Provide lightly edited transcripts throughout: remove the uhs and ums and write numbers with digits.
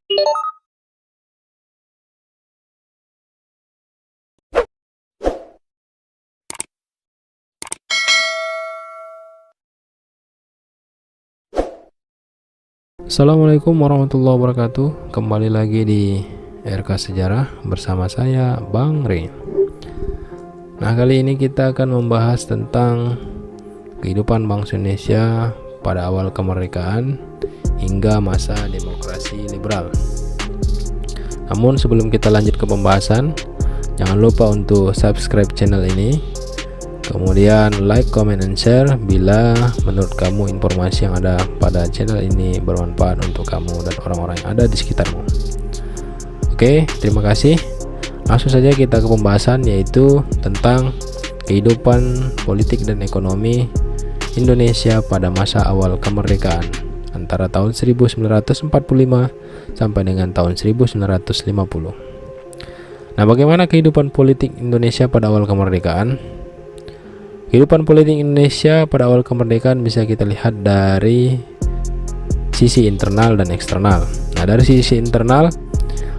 Assalamualaikum warahmatullahi wabarakatuh. Kembali lagi di RK Sejarah bersama saya Bang Rin. Nah, kali ini kita akan membahas tentang kehidupan bangsa Indonesia pada awal kemerdekaan hingga masa demokrasi liberal. Namun sebelum kita lanjut ke pembahasan, jangan lupa untuk subscribe channel ini, kemudian like, comment, and share bila menurut kamu informasi yang ada pada channel ini bermanfaat untuk kamu dan orang-orang yang ada di sekitarmu. Oke, terima kasih. Langsung saja kita ke pembahasan, yaitu tentang kehidupan politik dan ekonomi Indonesia pada masa awal kemerdekaan antara tahun 1945 sampai dengan tahun 1950. Nah, bagaimana kehidupan politik Indonesia pada awal kemerdekaan? Kehidupan politik Indonesia pada awal kemerdekaan bisa kita lihat dari sisi internal dan eksternal. Nah, dari sisi internal,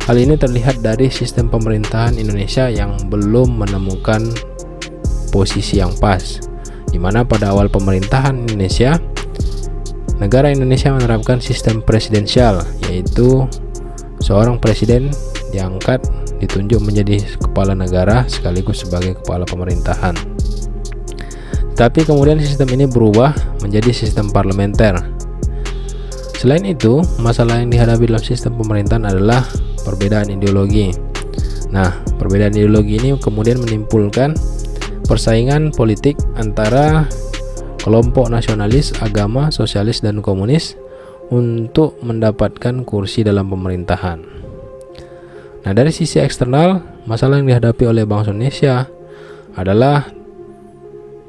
hal ini terlihat dari sistem pemerintahan Indonesia yang belum menemukan posisi yang pas, di mana pada awal pemerintahan Indonesia, negara Indonesia menerapkan sistem presidensial, yaitu seorang presiden diangkat, ditunjuk menjadi kepala negara sekaligus sebagai kepala pemerintahan. Tapi kemudian sistem ini berubah menjadi sistem parlementer. Selain itu, masalah yang dihadapi dalam sistem pemerintahan adalah perbedaan ideologi. Nah, perbedaan ideologi ini kemudian menimbulkan persaingan politik antara kelompok nasionalis, agama, sosialis, dan komunis untuk mendapatkan kursi dalam pemerintahan. Nah, dari sisi eksternal, masalah yang dihadapi oleh bangsa Indonesia adalah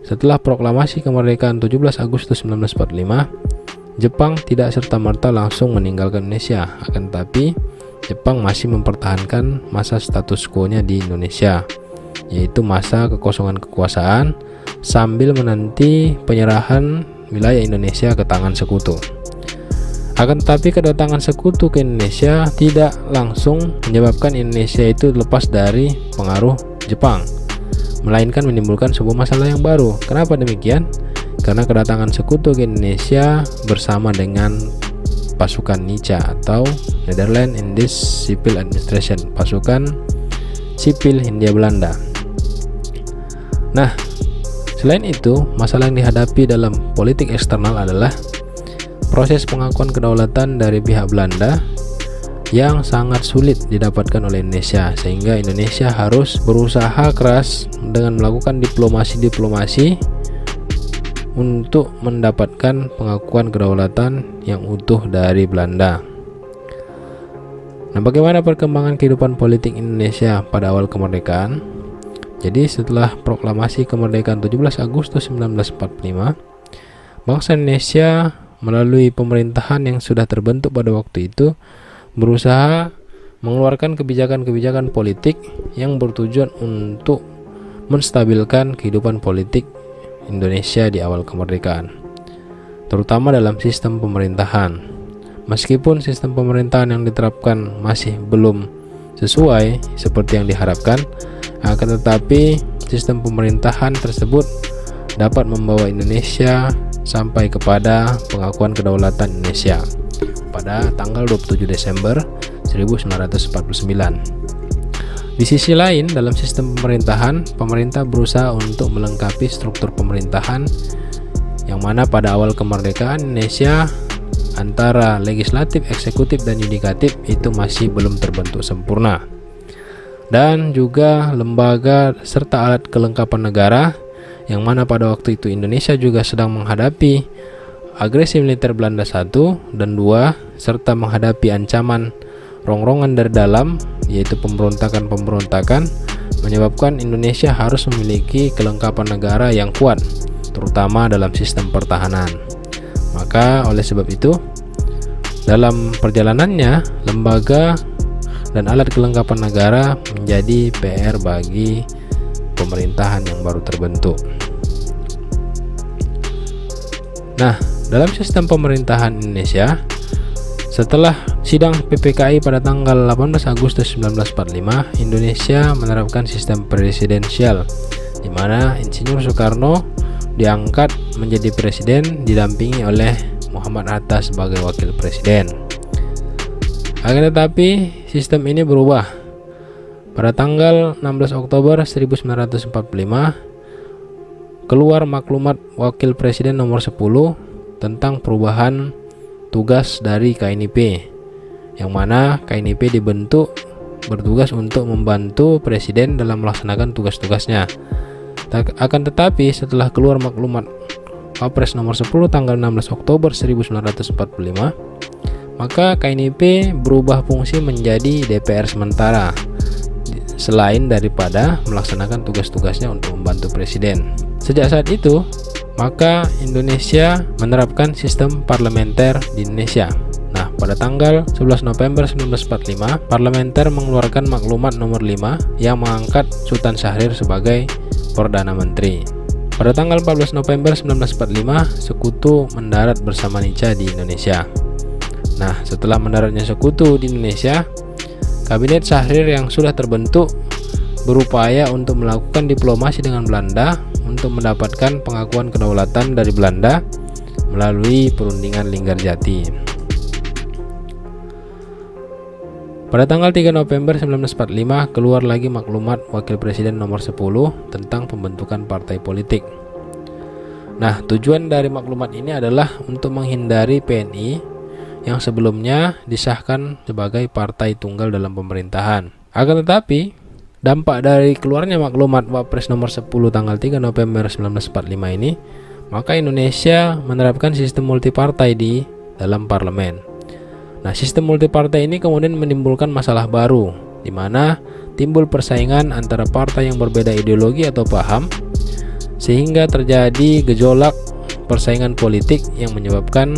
setelah proklamasi kemerdekaan 17 Agustus 1945, Jepang tidak serta-merta langsung meninggalkan Indonesia. Akan tetapi, Jepang masih mempertahankan masa status quo-nya di Indonesia, yaitu masa kekosongan kekuasaan sambil menanti penyerahan wilayah Indonesia ke tangan sekutu. Akan tetapi, kedatangan sekutu ke Indonesia tidak langsung menyebabkan Indonesia itu lepas dari pengaruh Jepang, melainkan menimbulkan sebuah masalah yang baru. Kenapa demikian? Karena kedatangan sekutu ke Indonesia bersama dengan pasukan NICA atau Netherlands Indies Civil Administration, pasukan sipil Hindia Belanda. Nah, selain itu, masalah yang dihadapi dalam politik eksternal adalah proses pengakuan kedaulatan dari pihak Belanda yang sangat sulit didapatkan oleh Indonesia, sehingga Indonesia harus berusaha keras dengan melakukan diplomasi untuk mendapatkan pengakuan kedaulatan yang utuh dari Belanda. Nah, bagaimana perkembangan kehidupan politik Indonesia pada awal kemerdekaan? Jadi, setelah proklamasi kemerdekaan 17 Agustus 1945, bangsa Indonesia melalui pemerintahan yang sudah terbentuk pada waktu itu berusaha mengeluarkan kebijakan-kebijakan politik yang bertujuan untuk menstabilkan kehidupan politik Indonesia di awal kemerdekaan, terutama dalam sistem pemerintahan. Meskipun sistem pemerintahan yang diterapkan masih belum sesuai seperti yang diharapkan, akan tetapi sistem pemerintahan tersebut dapat membawa Indonesia sampai kepada pengakuan kedaulatan Indonesia pada tanggal 27 Desember 1949. Di sisi lain, dalam sistem pemerintahan, pemerintah berusaha untuk melengkapi struktur pemerintahan yang mana pada awal kemerdekaan Indonesia antara legislatif, eksekutif, dan yudikatif itu masih belum terbentuk sempurna. Dan juga lembaga serta alat kelengkapan negara yang mana pada waktu itu Indonesia juga sedang menghadapi agresi militer Belanda 1 dan 2 serta menghadapi ancaman rongrongan dari dalam, yaitu pemberontakan-pemberontakan, menyebabkan Indonesia harus memiliki kelengkapan negara yang kuat, terutama dalam sistem pertahanan. Maka oleh sebab itu, dalam perjalanannya, lembaga dan alat kelengkapan negara menjadi PR bagi pemerintahan yang baru terbentuk. Nah, dalam sistem pemerintahan Indonesia, Setelah sidang PPKI pada tanggal 18 Agustus 1945, Indonesia menerapkan sistem presidensial, di mana Insinyur Soekarno diangkat menjadi presiden didampingi oleh Muhammad Hatta sebagai wakil presiden. Akan tetapi sistem ini berubah. Pada tanggal 16 Oktober 1945 keluar maklumat Wakil Presiden nomor 10 tentang perubahan tugas dari KNIP, yang mana KNIP dibentuk bertugas untuk membantu Presiden dalam melaksanakan tugas-tugasnya. Akan tetapi setelah keluar maklumat Wapres nomor 10 tanggal 16 Oktober 1945, maka KNIP berubah fungsi menjadi DPR sementara, selain daripada melaksanakan tugas-tugasnya untuk membantu Presiden. Sejak saat itu, maka Indonesia menerapkan sistem parlementer di Indonesia. Nah, pada tanggal 11 November 1945, parlementer mengeluarkan maklumat nomor 5 yang mengangkat Sultan Syahrir sebagai Perdana Menteri. Pada tanggal 14 November 1945, Sekutu mendarat bersama Nica di Indonesia. Nah, setelah mendaratnya Sekutu di Indonesia, Kabinet Syahrir yang sudah terbentuk berupaya untuk melakukan diplomasi dengan Belanda untuk mendapatkan pengakuan kedaulatan dari Belanda melalui perundingan Linggarjati. Pada tanggal 3 November 1945 keluar lagi maklumat Wakil Presiden nomor 10 tentang pembentukan partai politik. Nah, tujuan dari maklumat ini adalah untuk menghindari PNI yang sebelumnya disahkan sebagai partai tunggal dalam pemerintahan. Akan tetapi, dampak dari keluarnya maklumat Wapres nomor 10 tanggal 3 November 1945 ini, maka Indonesia menerapkan sistem multipartai di dalam parlemen. Nah, sistem multipartai ini kemudian menimbulkan masalah baru, di mana timbul persaingan antara partai yang berbeda ideologi atau paham, sehingga terjadi gejolak persaingan politik yang menyebabkan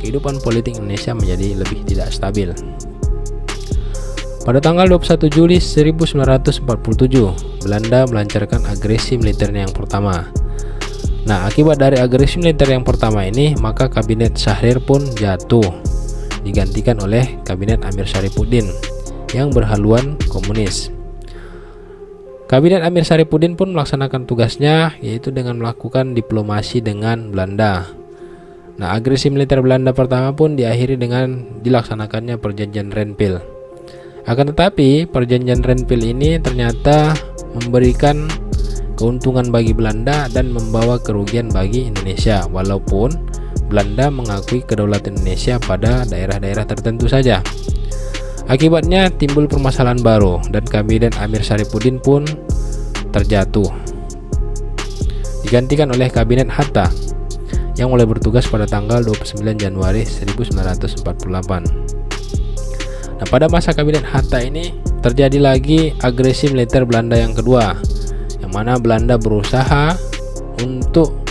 kehidupan politik Indonesia menjadi lebih tidak stabil. Pada tanggal 21 Juli 1947, Belanda melancarkan agresi militernya yang pertama. Nah, akibat dari agresi militer yang pertama ini, maka Kabinet Syahrir pun jatuh, digantikan oleh Kabinet Amir Syarifuddin yang berhaluan komunis. Kabinet Amir Syarifuddin pun melaksanakan tugasnya, yaitu dengan melakukan diplomasi dengan Belanda. Nah, agresi militer Belanda pertama pun diakhiri dengan dilaksanakannya Perjanjian Renville. Akan tetapi, Perjanjian Renville ini ternyata memberikan keuntungan bagi Belanda dan membawa kerugian bagi Indonesia, walaupun Belanda mengakui kedaulatan Indonesia pada daerah-daerah tertentu saja. Akibatnya timbul permasalahan baru dan Kabinet Amir Syarifuddin pun terjatuh, digantikan oleh Kabinet Hatta yang mulai bertugas pada tanggal 29 Januari 1948. Nah, pada masa Kabinet Hatta ini terjadi lagi agresi militer Belanda yang kedua, yang mana Belanda berusaha untuk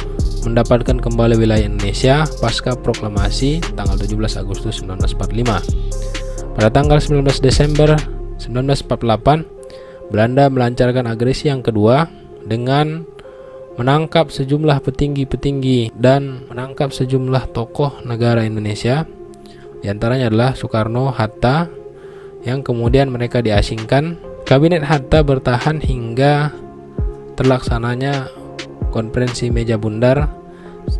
mendapatkan kembali wilayah Indonesia pasca proklamasi tanggal 17 Agustus 1945. Pada tanggal 19 Desember 1948, Belanda melancarkan agresi yang kedua dengan menangkap sejumlah petinggi-petinggi dan menangkap sejumlah tokoh negara Indonesia. Di antaranya adalah Soekarno, Hatta, yang kemudian mereka diasingkan. Kabinet Hatta bertahan hingga terlaksananya Konferensi Meja Bundar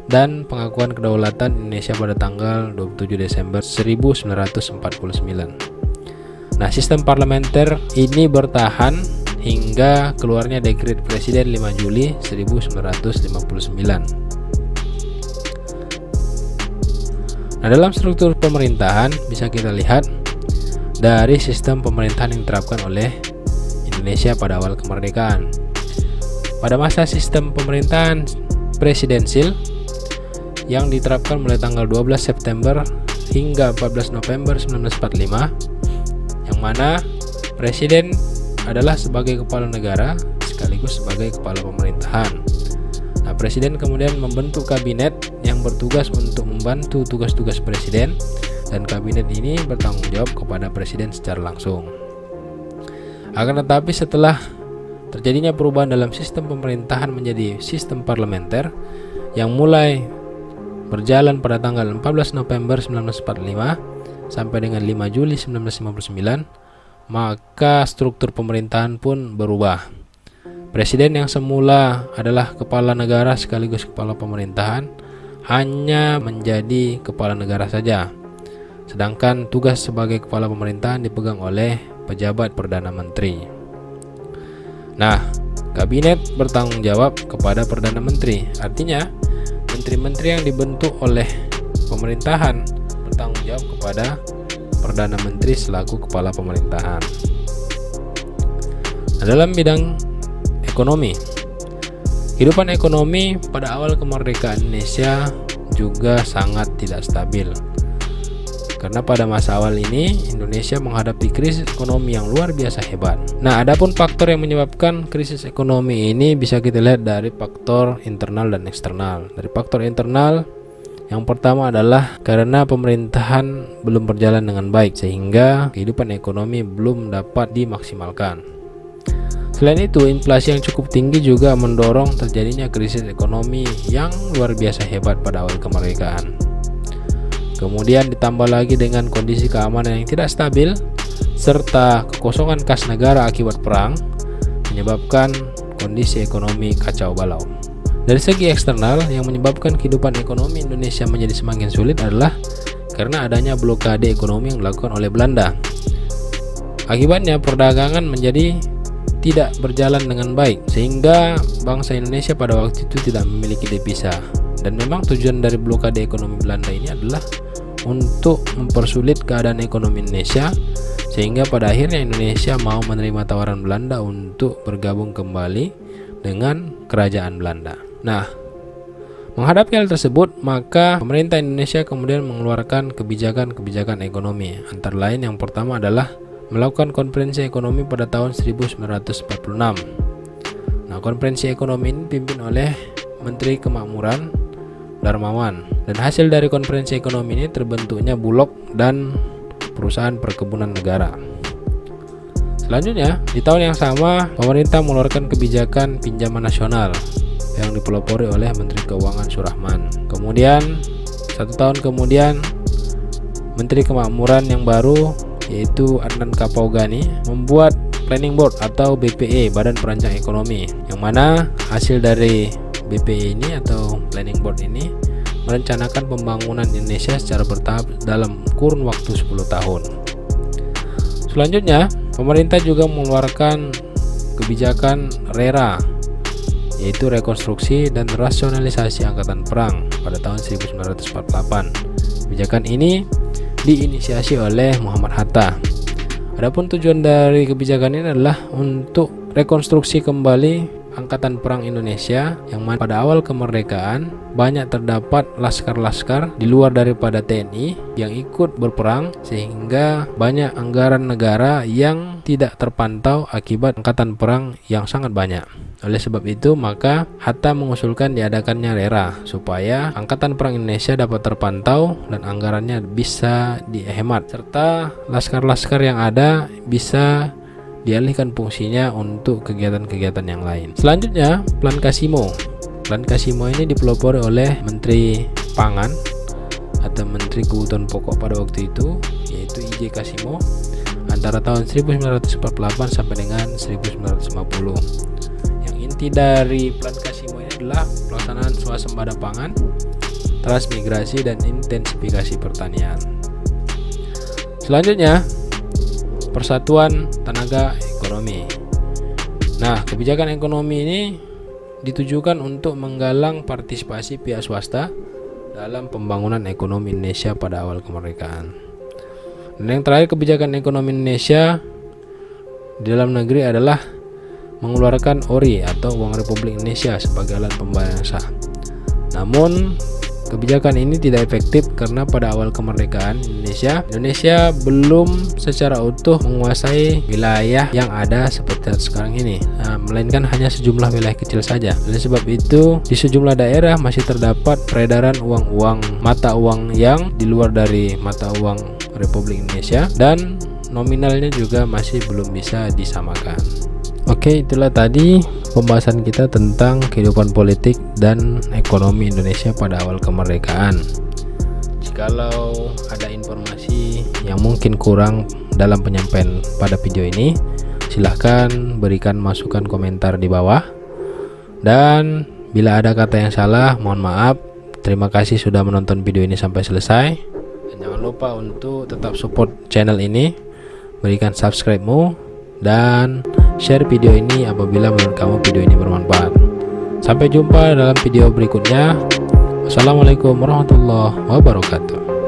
dan pengakuan kedaulatan Indonesia pada tanggal 27 Desember 1949. Nah, sistem parlementer ini bertahan hingga keluarnya dekret Presiden 5 Juli 1959. Nah, dalam struktur pemerintahan bisa kita lihat dari sistem pemerintahan yang diterapkan oleh Indonesia pada awal kemerdekaan. Pada masa sistem pemerintahan presidensil yang diterapkan mulai tanggal 12 September hingga 14 November 1945, yang mana presiden adalah sebagai kepala negara sekaligus sebagai kepala pemerintahan. Nah, presiden kemudian membentuk kabinet yang bertugas untuk membantu tugas-tugas presiden, dan kabinet ini bertanggung jawab kepada presiden secara langsung. Akan tetapi setelah terjadinya perubahan dalam sistem pemerintahan menjadi sistem parlementer yang mulai berjalan pada tanggal 14 November 1945, sampai dengan 5 Juli 1959, maka struktur pemerintahan pun berubah. Presiden yang semula adalah kepala negara sekaligus kepala pemerintahan hanya menjadi kepala negara saja, sedangkan tugas sebagai kepala pemerintahan dipegang oleh pejabat Perdana Menteri. Nah, kabinet bertanggung jawab kepada Perdana Menteri, artinya menteri-menteri yang dibentuk oleh pemerintahan bertanggung jawab kepada Perdana Menteri selaku kepala pemerintahan. Nah, dalam bidang ekonomi, kehidupan ekonomi pada awal kemerdekaan Indonesia juga sangat tidak stabil, karena pada masa awal ini Indonesia menghadapi krisis ekonomi yang luar biasa hebat. Nah, adapun faktor yang menyebabkan krisis ekonomi ini bisa kita lihat dari faktor internal dan eksternal. Dari faktor internal, yang pertama adalah karena pemerintahan belum berjalan dengan baik sehingga kehidupan ekonomi belum dapat dimaksimalkan. Selain itu, inflasi yang cukup tinggi juga mendorong terjadinya krisis ekonomi yang luar biasa hebat pada awal kemerdekaan. Kemudian ditambah lagi dengan kondisi keamanan yang tidak stabil serta kekosongan kas negara akibat perang menyebabkan kondisi ekonomi kacau balau. Dari segi eksternal, yang menyebabkan kehidupan ekonomi Indonesia menjadi semakin sulit adalah karena adanya blokade ekonomi yang dilakukan oleh Belanda. Akibatnya perdagangan menjadi tidak berjalan dengan baik sehingga bangsa Indonesia pada waktu itu tidak memiliki devisa. Dan memang tujuan dari blokade ekonomi Belanda ini adalah untuk mempersulit keadaan ekonomi Indonesia, sehingga pada akhirnya Indonesia mau menerima tawaran Belanda untuk bergabung kembali dengan kerajaan Belanda. Nah, menghadapi hal tersebut, maka pemerintah Indonesia kemudian mengeluarkan kebijakan-kebijakan ekonomi. Antara lain yang pertama adalah melakukan konferensi ekonomi pada tahun 1946. Nah, konferensi ekonomi ini dipimpin oleh Menteri Kemakmuran Darmawan, dan hasil dari konferensi ekonomi ini terbentuknya Bulog dan perusahaan perkebunan negara. Selanjutnya, di tahun yang sama, pemerintah mengeluarkan kebijakan pinjaman nasional yang dipelopori oleh Menteri Keuangan Surahman. Kemudian, 1 tahun kemudian, Menteri Kemakmuran yang baru yaitu Adnan Kapaugani membuat Planning Board atau BPE, Badan Perancang Ekonomi, yang mana hasil dari BPE ini atau Planning Board ini merencanakan pembangunan Indonesia secara bertahap dalam kurun waktu 10 tahun. Selanjutnya, pemerintah juga mengeluarkan kebijakan RERA, yaitu rekonstruksi dan rasionalisasi angkatan perang pada tahun 1948. Kebijakan ini diinisiasi oleh Muhammad Hatta. Adapun tujuan dari kebijakan ini adalah untuk rekonstruksi kembali Angkatan Perang Indonesia, yang mana pada awal kemerdekaan banyak terdapat laskar-laskar di luar daripada TNI yang ikut berperang, sehingga banyak anggaran negara yang tidak terpantau akibat angkatan perang yang sangat banyak. Oleh sebab itu, maka Hatta mengusulkan diadakannya RERA supaya Angkatan Perang Indonesia dapat terpantau dan anggarannya bisa dihemat, serta laskar-laskar yang ada bisa dialihkan fungsinya untuk kegiatan-kegiatan yang lain. Selanjutnya, Plan Kasimo. Plan Kasimo ini dipelopori oleh Menteri Pangan atau Menteri Kebutuhan Pokok pada waktu itu, yaitu I.J. Kasimo, antara tahun 1948 sampai dengan 1950. Yang inti dari Plan Kasimo ini adalah pelaksanaan swasembada pangan, transmigrasi, dan intensifikasi pertanian. Selanjutnya, Persatuan Tenaga Ekonomi. Nah, kebijakan ekonomi ini ditujukan untuk menggalang partisipasi pihak swasta dalam pembangunan ekonomi Indonesia pada awal kemerdekaan. Dan yang terakhir, kebijakan ekonomi Indonesia di dalam negeri adalah mengeluarkan ORI atau Uang Republik Indonesia sebagai alat pembayaran sah. Namun, kebijakan ini tidak efektif karena pada awal kemerdekaan Indonesia belum secara utuh menguasai wilayah yang ada seperti sekarang ini, melainkan hanya sejumlah wilayah kecil saja. Oleh sebab itu, di sejumlah daerah masih terdapat peredaran uang-uang mata uang yang di luar dari mata uang Republik Indonesia, dan nominalnya juga masih belum bisa disamakan. Oke, itulah tadi pembahasan kita tentang kehidupan politik dan ekonomi Indonesia pada awal kemerdekaan. Jikalau ada informasi yang mungkin kurang dalam penyampaian pada video ini, silahkan berikan masukan komentar di bawah. Dan bila ada kata yang salah, mohon maaf. Terima kasih sudah menonton video ini sampai selesai. Dan jangan lupa untuk tetap support channel ini, berikan subscribe-mu dan share video ini apabila menurut kamu video ini bermanfaat. Sampai jumpa dalam video berikutnya. Wassalamualaikum warahmatullahi wabarakatuh.